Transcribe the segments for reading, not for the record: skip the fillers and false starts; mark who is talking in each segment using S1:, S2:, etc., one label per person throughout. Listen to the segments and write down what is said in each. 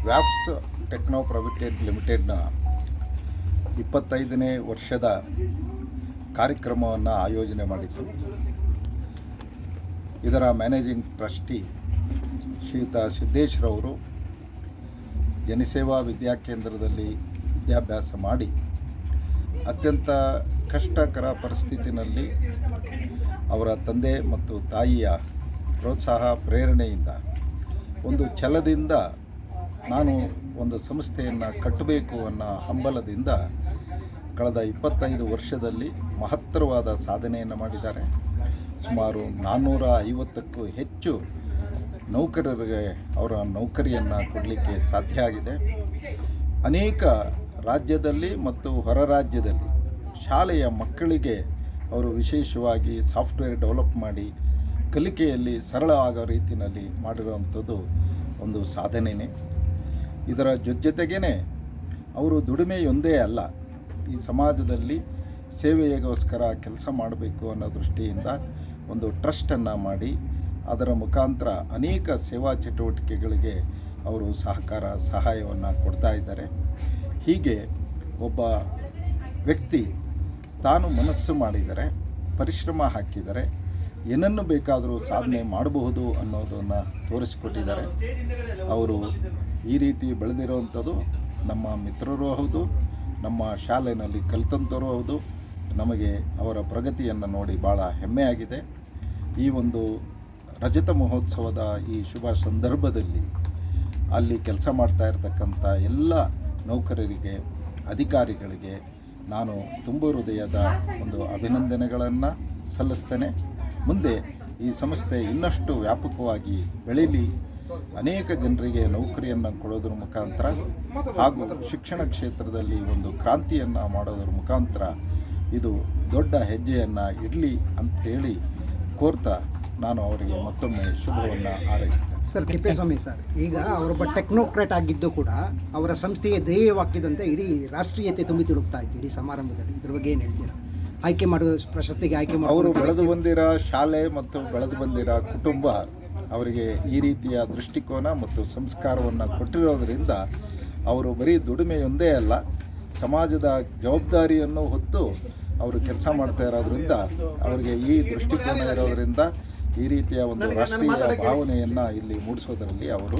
S1: ವ್ಯಾಪ್ಸ್ techno private ಲಿಮಿಟೆಡ್ನ 25ನೇ ವರ್ಷದ ಕಾರ್ಯಕ್ರಮವನ್ನು ಆಯೋಜನೆ ಮಾಡಿತ್ತು. ಇದರ ಮ್ಯಾನೇಜಿಂಗ್ ಟ್ರಸ್ಟಿ ಶ್ರೀಯುತ ಸಿದ್ದೇಶ್ರವರು ಜನಸೇವಾ ವಿದ್ಯಾಕೇಂದ್ರದಲ್ಲಿ ವಿದ್ಯಾಭ್ಯಾಸ ಮಾಡಿ ಅತ್ಯಂತ ಕಷ್ಟಕರ ಪರಿಸ್ಥಿತಿನಲ್ಲಿ ಅವರ ತಂದೆ ಮತ್ತು ತಾಯಿಯ ಪ್ರೋತ್ಸಾಹ ಪ್ರೇರಣೆಯಿಂದ ಒಂದು ಛಲದಿಂದ ನಾನು ಒಂದು ಸಂಸ್ಥೆಯನ್ನು ಕಟ್ಟಬೇಕು ಅನ್ನೋ ಹಂಬಲದಿಂದ ಕಳೆದ 25 ವರ್ಷದಲ್ಲಿ ಮಹತ್ತರವಾದ ಸಾಧನೆಯನ್ನು ಮಾಡಿದ್ದಾರೆ. ಸುಮಾರು 450ಕ್ಕೂ ಹೆಚ್ಚು ನೌಕರರಿಗೆ ಅವರ ನೌಕರಿಯನ್ನು ಕೊಡಲಿಕ್ಕೆ ಸಾಧ್ಯ ಆಗಿದೆ. ಅನೇಕ ರಾಜ್ಯದಲ್ಲಿ ಮತ್ತು ಹೊರ ರಾಜ್ಯದಲ್ಲಿ ಶಾಲೆಯ ಮಕ್ಕಳಿಗೆ ಅವರು ವಿಶೇಷವಾಗಿ ಸಾಫ್ಟ್ವೇರ್ ಡೆವಲಪ್ ಮಾಡಿ ಕಲಿಕೆಯಲ್ಲಿ ಸರಳ ಆಗೋ ರೀತಿಯಲ್ಲಿ ಮಾಡಿರುವಂಥದ್ದು ಒಂದು ಸಾಧನೆಯೇ. ಇದರ ಜೊತೆಗೇ ಅವರು ದುಡಿಮೆಯೊಂದೇ ಅಲ್ಲ, ಈ ಸಮಾಜದಲ್ಲಿ ಸೇವೆಗೋಸ್ಕರ ಕೆಲಸ ಮಾಡಬೇಕು ಅನ್ನೋ ದೃಷ್ಟಿಯಿಂದ ಒಂದು ಟ್ರಸ್ಟನ್ನು ಮಾಡಿ ಅದರ ಮುಖಾಂತರ ಅನೇಕ ಸೇವಾ ಚಟುವಟಿಕೆಗಳಿಗೆ ಅವರು ಸಹಾಯವನ್ನು ಕೊಡ್ತಾ ಇದ್ದಾರೆ. ಹೀಗೆ ಒಬ್ಬ ವ್ಯಕ್ತಿ ತಾನು ಮನಸ್ಸು ಮಾಡಿದರೆ, ಪರಿಶ್ರಮ ಹಾಕಿದರೆ ಏನನ್ನು ಬೇಕಾದರೂ ಸಾಧನೆ ಮಾಡಬಹುದು ಅನ್ನೋದನ್ನು ತೋರಿಸಿಕೊಟ್ಟಿದ್ದಾರೆ. ಅವರು ಈ ರೀತಿ ಬೆಳೆದಿರುವಂಥದ್ದು ನಮ್ಮ ಮಿತ್ರರೂ ಹೌದು, ನಮ್ಮ ಶಾಲೆಯಲ್ಲಿ ಕಲಿತಂಥವರೂ ಹೌದು. ನಮಗೆ ಅವರ ಪ್ರಗತಿಯನ್ನು ನೋಡಿ ಭಾಳ ಹೆಮ್ಮೆಯಾಗಿದೆ. ಈ ಒಂದು ರಜತ ಮಹೋತ್ಸವದ ಈ ಶುಭ ಸಂದರ್ಭದಲ್ಲಿ ಅಲ್ಲಿ ಕೆಲಸ ಮಾಡ್ತಾ ಇರತಕ್ಕಂಥ ಎಲ್ಲ ನೌಕರರಿಗೆ, ಅಧಿಕಾರಿಗಳಿಗೆ ನಾನು ತುಂಬ ಹೃದಯದ ಒಂದು ಅಭಿನಂದನೆಗಳನ್ನು ಸಲ್ಲಿಸ್ತೇನೆ. ಮುಂದೆ ಈ ಸಂಸ್ಥೆ ಇನ್ನಷ್ಟು ವ್ಯಾಪಕವಾಗಿ ಬೆಳೀಲಿ, ಅನೇಕ ಜನರಿಗೆ ನೌಕರಿಯನ್ನು ಕೊಡೋದ್ರ ಮುಖಾಂತರ ಹಾಗೂ ಶಿಕ್ಷಣ ಕ್ಷೇತ್ರದಲ್ಲಿ ಒಂದು ಕ್ರಾಂತಿಯನ್ನು ಮಾಡೋದ್ರ ಮುಖಾಂತರ ಇದು ದೊಡ್ಡ ಹೆಜ್ಜೆಯನ್ನು ಇಡಲಿ ಅಂಥೇಳಿ ಕೋರ್ತಾ ನಾನು ಅವರಿಗೆ ಮತ್ತೊಮ್ಮೆ ಶುಭವನ್ನು ಹಾರೈಸ್ತೇನೆ.
S2: ಸರ್, ತಿಪ್ಪೇಸ್ವಾಮಿ ಸರ್, ಈಗ ಅವರೊಬ್ಬ ಟೆಕ್ನೋಕ್ರಾಟ್ ಆಗಿದ್ದು ಕೂಡ ಅವರ ಸಂಸ್ಥೆಯ ಧ್ಯೇಯವಾಕ್ಯದಂತೆ ಇಡೀ ರಾಷ್ಟ್ರೀಯತೆ ತುಂಬಿ ತುಳುಕ್ತಾ ಇತ್ತು ಇಡೀ ಸಮಾರಂಭದಲ್ಲಿ. ಇದ್ರ ಬಗ್ಗೆ ಏನು ಹೇಳ್ತೀರಾ? ಆಯ್ಕೆ ಮಾಡುವ ಪ್ರಶಸ್ತಿಗೆ ಆಯ್ಕೆ ಮಾಡಿ
S1: ಅವರು ಬೆಳೆದು ಬಂದಿರೋ ಶಾಲೆ ಮತ್ತು ಬೆಳೆದು ಬಂದಿರೋ ಕುಟುಂಬ ಅವರಿಗೆ ಈ ರೀತಿಯ ದೃಷ್ಟಿಕೋನ ಮತ್ತು ಸಂಸ್ಕಾರವನ್ನು ಕೊಟ್ಟಿರೋದರಿಂದ ಅವರು ಬರೀ ದುಡಿಮೆಯೊಂದೇ ಅಲ್ಲ, ಸಮಾಜದ ಜವಾಬ್ದಾರಿಯನ್ನು ಹೊತ್ತು ಅವರು ಕೆಲಸ ಮಾಡ್ತಾ ಇರೋದ್ರಿಂದ ಅವರಿಗೆ ಈ ದೃಷ್ಟಿಕೋನ ಇರೋದರಿಂದ ಈ ರೀತಿಯ ಒಂದು ರಾಷ್ಟ್ರೀಯ ಭಾವನೆಯನ್ನು ಇಲ್ಲಿ ಮೂಡಿಸೋದರಲ್ಲಿ ಅವರು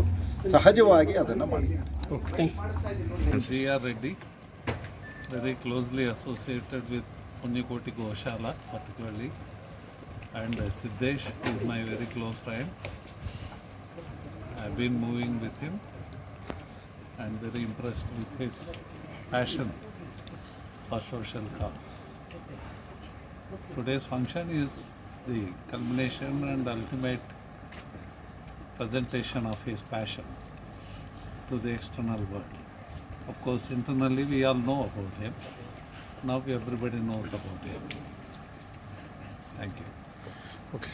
S1: ಸಹಜವಾಗಿ ಅದನ್ನು ಮಾಡಿದ್ದಾರೆ.
S3: C.R. Reddy, very closely associated with Punyakoti Goshala particularly, and Siddesh is my very close friend. I've been moving with him and very impressed with his passion for social cause. Today's function is the culmination and ultimate presentation of his passion to the external world. Of course, internally we all know about him. Now everybody knows about him. Thank you.
S4: Okay.